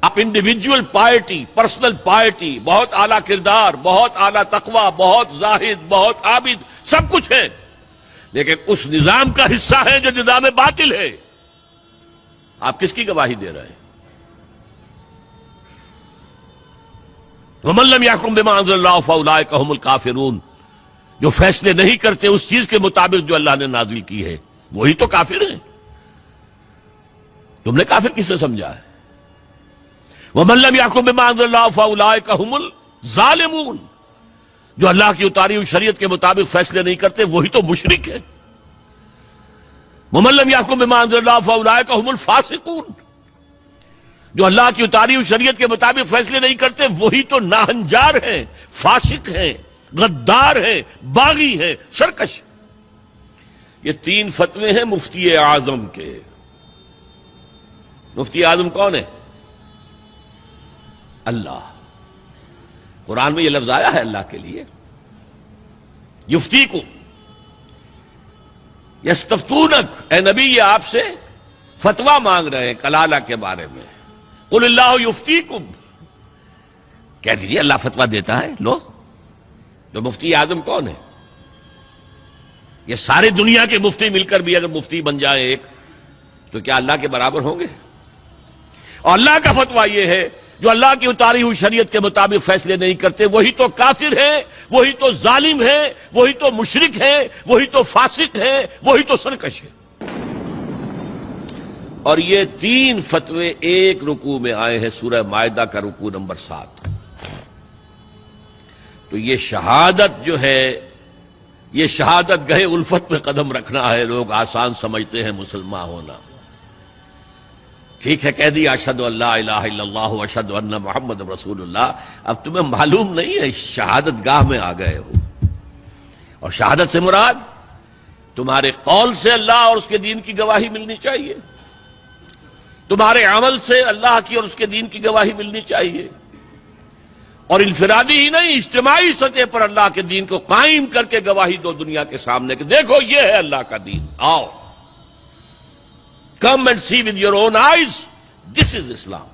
آپ individual piety, personal piety, بہت اعلیٰ کردار، بہت اعلیٰ تقوی، بہت زاہد، بہت عابد، سب کچھ ہے، لیکن اس نظام کا حصہ ہے جو نظام باطل ہے. آپ کس کی گواہی دے رہے ہیں؟ وَمَن لَّمْ يَحْكُم بِمَا أَنزَلَ اللَّهُ فَأُولَٰئِكَ هُمُ الْكَافِرُونَ. جو فیصلے نہیں کرتے اس چیز کے مطابق جو اللہ نے نازل کی ہے، وہی تو کافر ہیں. تم نے کافر کس سے سمجھا ہے؟ وَمَن لَّمْ يَحْكُم بِمَا أَنزَلَ اللَّهُ فَأُولَٰئِكَ هُمُ الظَّالِمُونَ. جو اللہ کی اتاری ہوئی شریعت کے مطابق فیصلے نہیں کرتے وہی تو مشرک ہیں. وَمَن لَّمْ يَحْكُم بِمَا أَنزَلَ اللَّهُ فَأُولَٰئِكَ هُمُ الْفَاسِقُونَ. جو اللہ کی اتاری ہوئی شریعت کے مطابق فیصلے نہیں کرتے وہی تو ناہنجار ہیں، فاسق ہیں، غدار ہیں، باغی ہیں، سرکش. یہ 3 فتوے ہیں مفتی اعظم کے. مفتی اعظم کون ہے؟ اللہ. قرآن میں یہ لفظ آیا ہے اللہ کے لیے، یفتیکم، یستفتونک. اے نبی یہ آپ سے فتویٰ مانگ رہے ہیں کلالہ کے بارے میں. قل اللہ یفتیکم، کہہ دیجیے اللہ فتویٰ دیتا ہے. لو، تو مفتی اعظم کون ہے؟ یہ ساری دنیا کے مفتی مل کر بھی اگر مفتی بن جائیں ایک، تو کیا اللہ کے برابر ہوں گے؟ اور اللہ کا فتویٰ یہ ہے جو اللہ کی اتاری ہوئی شریعت کے مطابق فیصلے نہیں کرتے وہی تو کافر ہے، وہی تو ظالم ہے، وہی تو مشرک ہے، وہی تو فاسق ہے، وہی تو سرکش ہے. اور یہ 3 فتوے ایک رکوع میں آئے ہیں، سورہ مائدہ کا رکوع نمبر 7. تو یہ شہادت جو ہے، یہ شہادت گہے الفت میں قدم رکھنا ہے. لوگ آسان سمجھتے ہیں مسلمان ہونا. ٹھیک ہے، کہہ دیا اشہد ان لا الہ الا اللہ واشہد ان محمد رسول اللہ. اب تمہیں معلوم نہیں ہے شہادت گاہ میں آ گئے ہو. اور شہادت سے مراد تمہارے قول سے اللہ اور اس کے دین کی گواہی ملنی چاہیے، تمہارے عمل سے اللہ کی اور اس کے دین کی گواہی ملنی چاہیے، اور انفرادی ہی نہیں اجتماعی سطح پر اللہ کے دین کو قائم کر کے گواہی دو دنیا کے سامنے کہ دیکھو یہ ہے اللہ کا دین. آؤ، come and see with your own eyes, this is Islam.